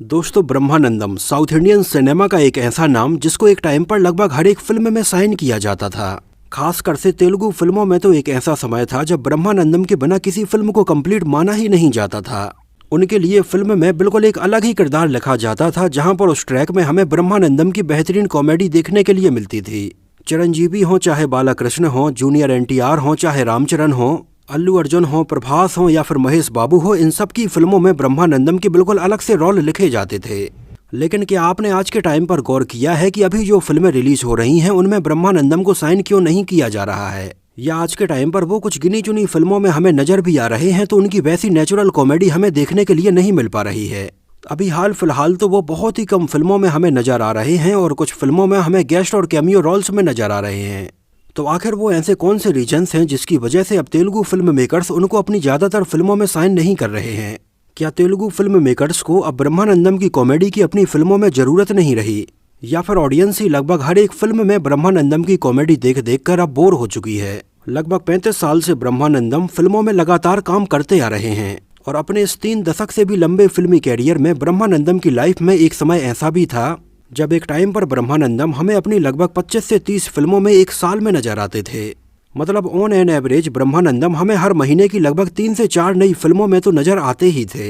दोस्तों, Brahmanandam south Indian cinema का एक ऐसा नाम जिसको एक टाइम पर लगभग हर एक फिल्म में साइन किया जाता था। खासकर से तेलुगु फिल्मों में तो एक ऐसा समय था जब ब्रह्मानंदम के बिना किसी फिल्म को कंप्लीट माना ही नहीं जाता था। उनके लिए फिल्म में बिल्कुल एक अलग ही किरदार लिखा जाता था, जहां पर उस ट्रैक में हमें ब्रह्मानंदम की बेहतरीन कॉमेडी देखने के लिए मिलती थी। चिरंजीवी हो चाहे बालाकृष्ण हो, जूनियर एनटीआर हो चाहे रामचरण हो, अल्लू अर्जुन हो, प्रभास हो या फिर महेश बाबू हो, इन सब की फिल्मों में ब्रह्मानंदम के बिल्कुल अलग से रोल लिखे जाते थे। लेकिन क्या आपने आज के टाइम पर गौर किया है कि अभी जो फिल्में रिलीज हो रही हैं उनमें ब्रह्मानंदम को साइन क्यों नहीं किया जा रहा है? या आज के टाइम पर वो कुछ गिनी चुनी फिल्मों में हमें नजर भी आ रहे हैं तो उनकी वैसी नेचुरल कॉमेडी हमें देखने के लिए नहीं मिल पा रही है। अभी हाल फिलहाल तो वो बहुत ही कम फिल्मों में हमें नजर आ रहे हैं और कुछ फिल्मों में हमें गेस्ट और कैमियो रोल्स में नजर आ रहे हैं। तो आखिर वो ऐसे कौन से रीजंस हैं जिसकी वजह से अब तेलुगु फिल्म मेकर्स उनको अपनी ज्यादातर फिल्मों में साइन नहीं कर रहे हैं? क्या तेलुगु फिल्म मेकर्स को अब ब्रह्मानंदम की कॉमेडी की अपनी फिल्मों में जरूरत नहीं रही, या फिर ऑडियंस ही लगभग हर एक फिल्म में ब्रह्मानंदम की कॉमेडी देख देख कर अब बोर हो चुकी है? लगभग 35 साल से ब्रह्मानंदम फिल्मों में लगातार काम करते आ रहे हैं और अपने इस 3 दशक से भी लंबे फिल्मी कैरियर में ब्रह्मानंदम की लाइफ में एक समय ऐसा भी था जब एक टाइम पर ब्रह्मानंदम हमें अपनी लगभग 25 से 30 फिल्मों में एक साल में नजर आते थे। मतलब ऑन एन एवरेज ब्रह्मानंदम हमें हर महीने की लगभग 3 से 4 नई फिल्मों में तो नजर आते ही थे।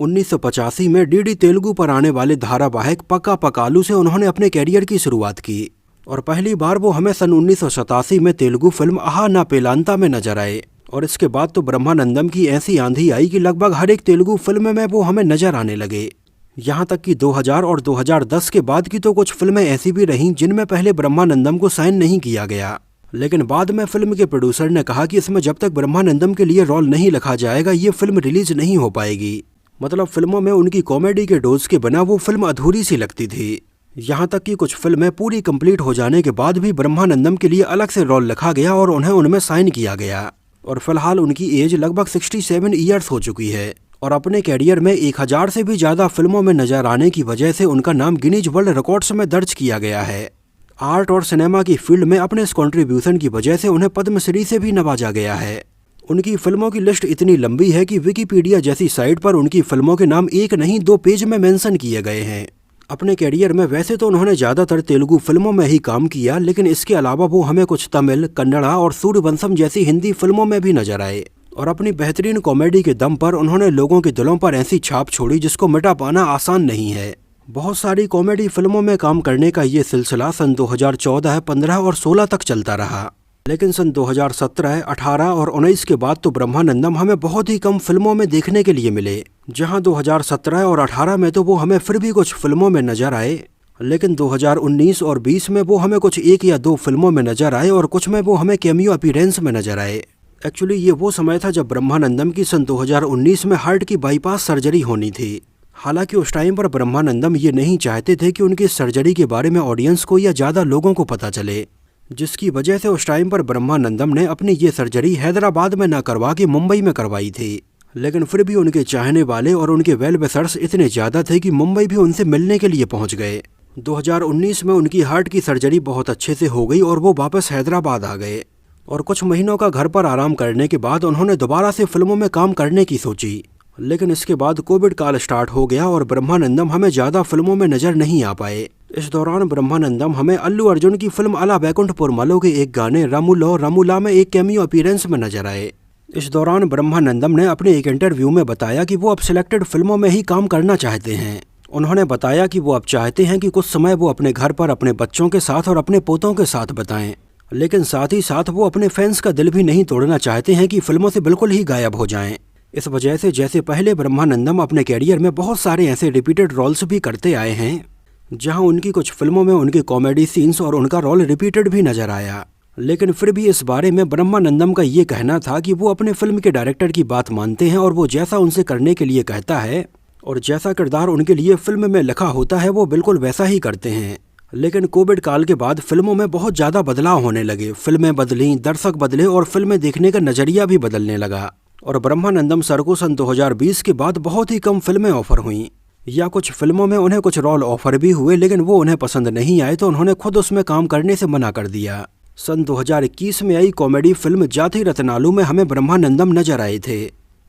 1985 में डीडी तेलुगु पर आने वाले धारावाहिक पक्का पकालू से उन्होंने अपने कैरियर की शुरुआत की और पहली बार वो हमें सन 1987 में तेलुगु फिल्म आहा ना पेलांता में नजर आए। और इसके बाद तो ब्रह्मानंदम की ऐसी आंधी आई कि लगभग हर एक तेलुगु फिल्म में वो हमें नजर आने लगे। यहाँ तक कि 2000 और 2010 के बाद की तो कुछ फिल्में ऐसी भी रहीं जिनमें पहले ब्रह्मानंदम को साइन नहीं किया गया, लेकिन बाद में फिल्म के प्रोड्यूसर ने कहा कि इसमें जब तक ब्रह्मानंदम के लिए रोल नहीं लिखा जाएगा ये फिल्म रिलीज नहीं हो पाएगी। मतलब फिल्मों में उनकी कॉमेडी के डोज के बिना वो फिल्म अधूरी सी लगती थी। यहाँ तक कि कुछ फिल्में पूरी कंप्लीट हो जाने के बाद भी ब्रह्मानंदम के लिए अलग से रोल लिखा गया और उन्हें उनमें साइन किया गया। और फिलहाल उनकी एज लगभग 67 ईयर्स हो चुकी है और अपने कैरियर में 1000 से भी ज्यादा फिल्मों में नजर आने की वजह से उनका नाम गिनीज वर्ल्ड रिकॉर्ड्स में दर्ज किया गया है। आर्ट और सिनेमा की फील्ड में अपने इस कंट्रीब्यूशन की वजह से उन्हें पद्मश्री से भी नवाजा गया है। उनकी फिल्मों की लिस्ट इतनी लंबी है कि विकिपीडिया जैसी साइट पर उनकी फिल्मों के नाम एक नहीं 2 पेज में मेंशन किए गए हैं। अपने कैरियर में वैसे तो उन्होंने ज्यादातर तेलुगु फिल्मों में ही काम किया, लेकिन इसके अलावा वो हमें कुछ तमिल, कन्नड़ा और सूर्यवंशम जैसी हिंदी फिल्मों में भी नजर आए और अपनी बेहतरीन कॉमेडी के दम पर उन्होंने लोगों के दिलों पर ऐसी छाप छोड़ी जिसको मिटा पाना आसान नहीं है। बहुत सारी कॉमेडी फिल्मों में काम करने का ये सिलसिला सन 2014, 15 और 16 तक चलता रहा, लेकिन सन 2017, 18 और 19 के बाद तो ब्रह्मानंदम हमें बहुत ही कम फिल्मों में देखने के लिए मिले। जहां 2017 और 18 में तो वो हमें फिर भी कुछ फिल्मों में नजर आए, लेकिन 2019 और 20 में वो हमें कुछ 1 या 2 फिल्मों में नजर आए और कुछ में वो हमें कैमियो अपीयरेंस में नजर आए। एक्चुअली ये वो समय था जब ब्रह्मानंदम की सन 2019 में हार्ट की बाईपास सर्जरी होनी थी। हालांकि उस टाइम पर ब्रह्मानंदम ये नहीं चाहते थे कि उनकी सर्जरी के बारे में ऑडियंस को या ज़्यादा लोगों को पता चले, जिसकी वजह से उस टाइम पर ब्रह्मानंदम ने अपनी ये सर्जरी हैदराबाद में न करवा के मुंबई में करवाई थी। लेकिन फिर भी उनके चाहने वाले और उनके वेल विशर्स इतने ज़्यादा थे कि मुंबई भी उनसे मिलने के लिए पहुंच गए। 2019 में उनकी हार्ट की सर्जरी बहुत अच्छे से हो गई और वो वापस हैदराबाद आ गए और कुछ महीनों का घर पर आराम करने के बाद उन्होंने दोबारा से फिल्मों में काम करने की सोची। लेकिन इसके बाद कोविड काल स्टार्ट हो गया और ब्रह्मानंदम हमें ज़्यादा फिल्मों में नजर नहीं आ पाए। इस दौरान ब्रह्मानंदम हमें अल्लू अर्जुन की फिल्म अला बैकुंठपुर मलो के एक गाने रमुलो रमुला में एक कैमियो अपीयरेंस में नजर आए। इस दौरान ब्रह्मानंदम ने अपने एक इंटरव्यू में बताया कि वो अब सिलेक्टेड फिल्मों में ही काम करना चाहते हैं। उन्होंने बताया कि वो अब चाहते हैं कि कुछ समय वो अपने घर पर अपने बच्चों के साथ और अपने पोतों के साथ बिताएं, लेकिन साथ ही साथ वो अपने फैंस का दिल भी नहीं तोड़ना चाहते हैं कि फिल्मों से बिल्कुल ही गायब हो जाएं। इस वजह से जैसे पहले ब्रह्मानंदम अपने कैरियर में बहुत सारे ऐसे रिपीटेड रोल्स भी करते आए हैं जहां उनकी कुछ फिल्मों में उनके कॉमेडी सीन्स और उनका रोल रिपीटेड भी नजर आया, लेकिन फिर भी इस बारे में ब्रह्मानंदम का ये कहना था कि वो अपने फिल्म के डायरेक्टर की बात मानते हैं और वो जैसा उनसे करने के लिए कहता है और जैसा किरदार उनके लिए फिल्म में लिखा होता है वो बिल्कुल वैसा ही करते हैं। लेकिन कोविड काल के बाद फिल्मों में बहुत ज़्यादा बदलाव होने लगे, फिल्में बदलीं, दर्शक बदले और फिल्में देखने का नज़रिया भी बदलने लगा और ब्रह्मानंदम सर को सन 2020 के बाद बहुत ही कम फिल्में ऑफर हुईं, या कुछ फिल्मों में उन्हें कुछ रोल ऑफर भी हुए लेकिन वो उन्हें पसंद नहीं आए तो उन्होंने खुद उसमें काम करने से मना कर दिया। सन 2021 में आई कॉमेडी फिल्म जाति रत्नालू में हमें ब्रह्मानंदम नजर आए थे।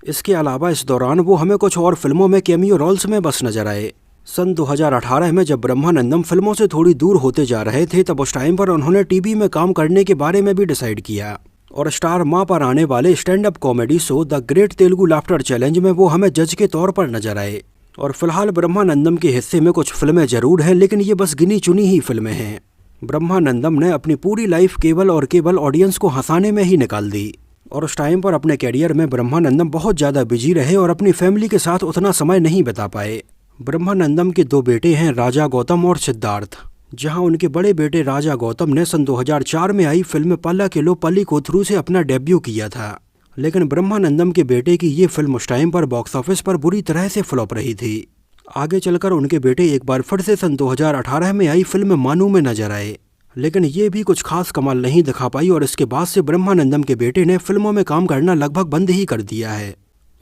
इसके अलावा इस दौरान वो हमें कुछ और फिल्मों में कैमियो रोल्स में बस नजर आए। सन 2018 में जब ब्रह्मानंदम फिल्मों से थोड़ी दूर होते जा रहे थे, तब उस टाइम पर उन्होंने टीवी में काम करने के बारे में भी डिसाइड किया और स्टार माँ पर आने वाले stand up comedy show the great Telugu laughter challenge में वो हमें जज के तौर पर नजर आए। और फिलहाल ब्रह्मानंदम के हिस्से में कुछ फिल्में जरूर हैं, लेकिन ये बस गिनी चुनी ही फिल्में हैं। ब्रह्मानंदम ने अपनी पूरी लाइफ केवल और केवल ऑडियंस को हंसाने में ही निकाल दी और उस टाइम पर अपने कैरियर में ब्रह्मानंदम बहुत ज़्यादा बिजी रहे और अपनी फैमिली के साथ उतना समय नहीं बिता पाए। ब्रह्मानंदम के दो बेटे हैं, राजा गौतम और सिद्धार्थ, जहां उनके बड़े बेटे राजा गौतम ने सन 2004 में आई फिल्म पल्ला केलो पल्ली कोथरू से अपना डेब्यू किया था। लेकिन ब्रह्मानंदम के बेटे की ये फिल्म उस टाइम पर बॉक्स ऑफिस पर बुरी तरह से फ्लॉप रही थी। आगे चलकर उनके बेटे एक बार फिर से सन 2018 में आई फिल्म मानू में नजर आए, लेकिन ये भी कुछ खास कमाल नहीं दिखा पाई और इसके बाद से ब्रह्मानंदम के बेटे ने फिल्मों में काम करना लगभग बंद ही कर दिया है।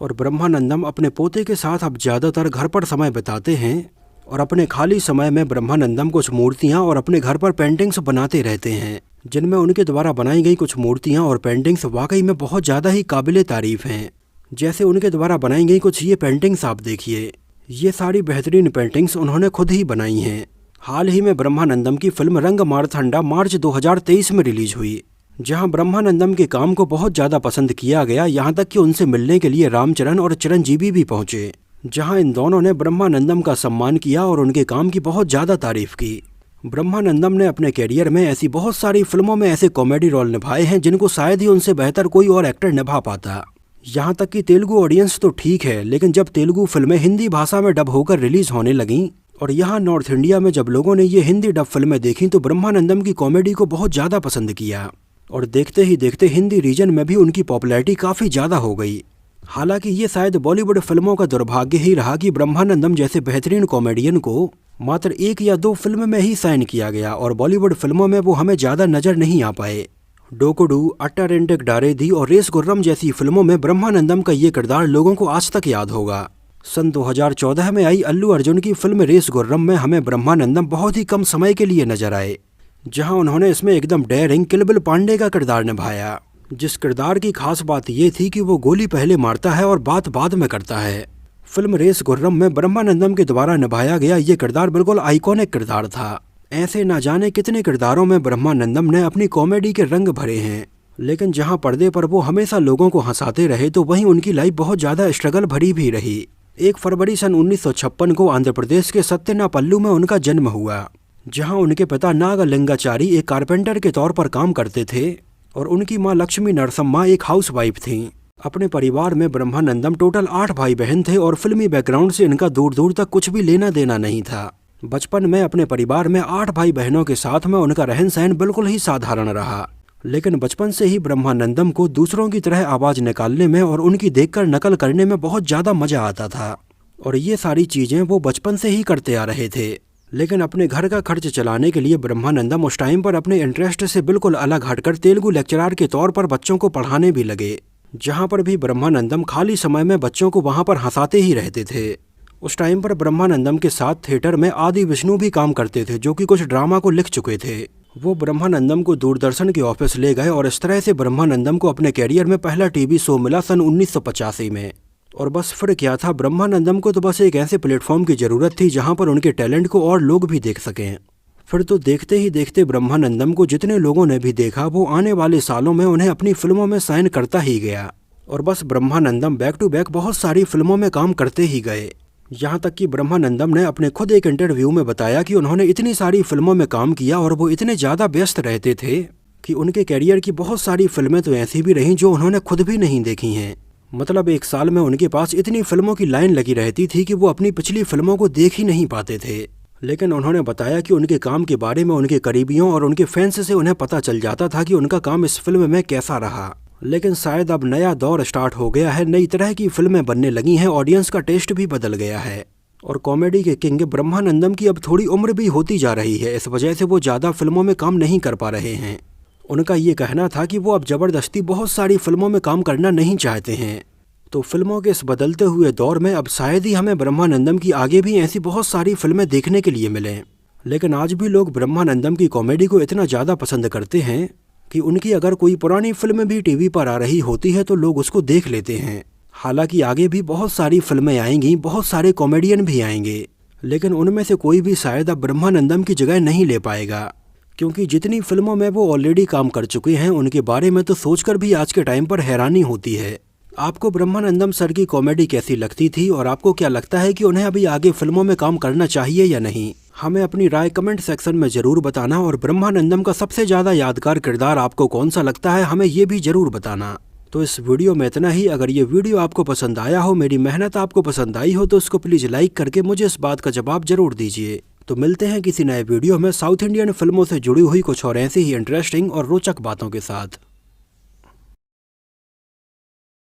और ब्रह्मानंदम अपने पोते के साथ अब ज़्यादातर घर पर समय बिताते हैं और अपने खाली समय में ब्रह्मानंदम कुछ मूर्तियाँ और अपने घर पर पेंटिंग्स बनाते रहते हैं, जिनमें उनके द्वारा बनाई गई कुछ मूर्तियाँ और पेंटिंग्स वाकई में बहुत ज़्यादा ही काबिले तारीफ हैं। जैसे उनके द्वारा बनाई गई कुछ ये पेंटिंग्स आप देखिए, ये सारी बेहतरीन पेंटिंग्स उन्होंने खुद ही बनाई हैं। हाल ही में ब्रह्मानंदम की फिल्म रंग मारथंडा मार्च 2023 में रिलीज हुई, जहां ब्रह्मानंदम के काम को बहुत ज़्यादा पसंद किया गया, यहां तक कि उनसे मिलने के लिए रामचरण और चिरंजीवी भी पहुंचे, जहां इन दोनों ने ब्रह्मानंदम का सम्मान किया और उनके काम की बहुत ज़्यादा तारीफ की। ब्रह्मानंदम ने अपने कैरियर में ऐसी बहुत सारी फिल्मों में ऐसे कॉमेडी रोल निभाए हैं जिनको शायद ही उनसे बेहतर कोई और एक्टर निभा पाता। यहाँ तक कि तेलुगु ऑडियंस तो ठीक है, लेकिन जब तेलुगु फिल्में हिंदी भाषा में डब होकर रिलीज होने लगीं और यहाँ नॉर्थ इंडिया में जब लोगों ने ये हिंदी डब फिल्में देखी तो ब्रह्मानंदम की कॉमेडी को बहुत ज़्यादा पसंद किया और देखते ही देखते हिंदी रीजन में भी उनकी पॉपुलैरिटी काफ़ी ज़्यादा हो गई। हालांकि ये शायद बॉलीवुड फिल्मों का दुर्भाग्य ही रहा कि ब्रह्मानंदम जैसे बेहतरीन कॉमेडियन को मात्र 1 या 2 फिल्म में ही साइन किया गया और बॉलीवुड फिल्मों में वो हमें ज़्यादा नज़र नहीं आ पाए। डोकोडू, अट्टारेंटेक डारेदी और रेस गुर्रम जैसी फिल्मों में ब्रह्मानंदम का ये किरदार लोगों को आज तक याद होगा। सन 2014 में आई अल्लू अर्जुन की फिल्म रेस गुर्रम में हमें ब्रह्मानंदम बहुत ही कम समय के लिए नजर आए, जहां उन्होंने इसमें एकदम डेयरिंग किल बिल पांडे का किरदार निभाया, जिस किरदार की खास बात ये थी कि वो गोली पहले मारता है और बात बाद में करता है। फिल्म रेस गुर्रम में ब्रह्मानंदम के द्वारा निभाया गया ये किरदार बिल्कुल आइकॉनिक किरदार था। ऐसे ना जाने कितने किरदारों में ब्रह्मानंदम ने अपनी कॉमेडी के रंग भरे हैं, लेकिन जहां पर्दे पर वो हमेशा लोगों को हंसाते रहे तो वहीं उनकी लाइफ बहुत ज़्यादा स्ट्रगल भरी भी रही। 1 फरवरी सन 1956 को आंध्र प्रदेश के सत्यनापल्लू में उनका जन्म हुआ, जहां उनके पिता नागलिंगाचारी एक कारपेंटर के तौर पर काम करते थे और उनकी मां लक्ष्मी नरसम्मा एक हाउसवाइफ थीं। अपने परिवार में ब्रह्मानंदम टोटल 8 भाई बहन थे और फिल्मी बैकग्राउंड से इनका दूर दूर तक कुछ भी लेना देना नहीं था। बचपन में अपने परिवार में 8 भाई बहनों के साथ में उनका रहन सहन बिल्कुल ही साधारण रहा, लेकिन बचपन से ही ब्रह्मानंदम को दूसरों की तरह आवाज़ निकालने में और उनकी देखकर नकल करने में बहुत ज़्यादा मज़ा आता था और ये सारी चीज़ें वो बचपन से ही करते आ रहे थे। लेकिन अपने घर का खर्च चलाने के लिए ब्रह्मानंदम उस टाइम पर अपने इंटरेस्ट से बिल्कुल अलग हटकर तेलुगु लेक्चरर के तौर पर बच्चों को पढ़ाने भी लगे, जहाँ पर भी ब्रह्मानंदम खाली समय में बच्चों को वहाँ पर हंसाते ही रहते थे। उस टाइम पर ब्रह्मानंदम के साथ थिएटर में आदि विष्णु भी काम करते थे, जो कि कुछ ड्रामा को लिख चुके थे। वो ब्रह्मानंदम को दूरदर्शन के ऑफिस ले गए और इस तरह से ब्रह्मानंदम को अपने कैरियर में पहला टीवी शो मिला सन 1985 में। और बस फिर क्या था, ब्रह्मानंदम को तो बस एक ऐसे प्लेटफॉर्म की ज़रूरत थी जहां पर उनके टैलेंट को और लोग भी देख सकें। फिर तो देखते ही देखते ब्रह्मानंदम को जितने लोगों ने भी देखा वो आने वाले सालों में उन्हें अपनी फिल्मों में साइन करता ही गया और बस ब्रह्मानंदम बैक टू बैक बहुत सारी फिल्मों में काम करते ही गए। यहाँ तक कि ब्रह्मानंदम ने अपने खुद एक इंटरव्यू में बताया कि उन्होंने इतनी सारी फिल्मों में काम किया और वो इतने ज़्यादा व्यस्त रहते थे कि उनके कैरियर की बहुत सारी फिल्में तो ऐसी भी रहीं जो उन्होंने खुद भी नहीं देखी हैं। मतलब एक साल में उनके पास इतनी फिल्मों की लाइन लगी रहती थी कि वो अपनी पिछली फिल्मों को देख ही नहीं पाते थे। लेकिन उन्होंने बताया कि उनके काम के बारे में उनके करीबियों और उनके फैंस से उन्हें पता चल जाता था कि उनका काम इस फिल्म में कैसा रहा। लेकिन शायद अब नया दौर स्टार्ट हो गया है, नई तरह की फिल्में बनने लगी हैं, ऑडियंस का टेस्ट भी बदल गया है और कॉमेडी के किंग ब्रह्मानंदम की अब थोड़ी उम्र भी होती जा रही है। इस वजह से वो ज़्यादा फिल्मों में काम नहीं कर पा रहे हैं। उनका ये कहना था कि वो अब ज़बरदस्ती बहुत सारी फिल्मों में काम करना नहीं चाहते हैं। तो फिल्मों के इस बदलते हुए दौर में अब शायद ही हमें ब्रह्मानंदम की आगे भी ऐसी बहुत सारी फिल्में देखने के लिए मिलें। लेकिन आज भी लोग ब्रह्मानंदम की कॉमेडी को इतना ज़्यादा पसंद करते हैं कि उनकी अगर कोई पुरानी फिल्म भी टीवी पर आ रही होती है तो लोग उसको देख लेते हैं। हालांकि आगे भी बहुत सारी फिल्में आएंगी, बहुत सारे कॉमेडियन भी आएंगे, लेकिन उनमें से कोई भी शायद अब ब्रह्मानंदम की जगह नहीं ले पाएगा, क्योंकि जितनी फिल्मों में वो ऑलरेडी काम कर चुके हैं उनके बारे में तो सोचकर भी आज के टाइम पर हैरानी होती है। आपको ब्रह्मानंदम सर की कॉमेडी कैसी लगती थी और आपको क्या लगता है कि उन्हें अभी आगे फिल्मों में काम करना चाहिए या नहीं? हमें अपनी राय कमेंट सेक्शन में जरूर बताना, और ब्रह्मानंदम का सबसे ज़्यादा यादगार किरदार आपको कौन सा लगता है हमें ये भी जरूर बताना। तो इस वीडियो में इतना ही। अगर ये वीडियो आपको पसंद आया हो, मेरी मेहनत आपको पसंद आई हो, तो इसको प्लीज़ लाइक करके मुझे इस बात का जवाब जरूर दीजिए। तो मिलते हैं किसी नए वीडियो में साउथ इंडियन फिल्मों से जुड़ी हुई कुछ और ऐसी ही इंटरेस्टिंग और रोचक बातों के साथ।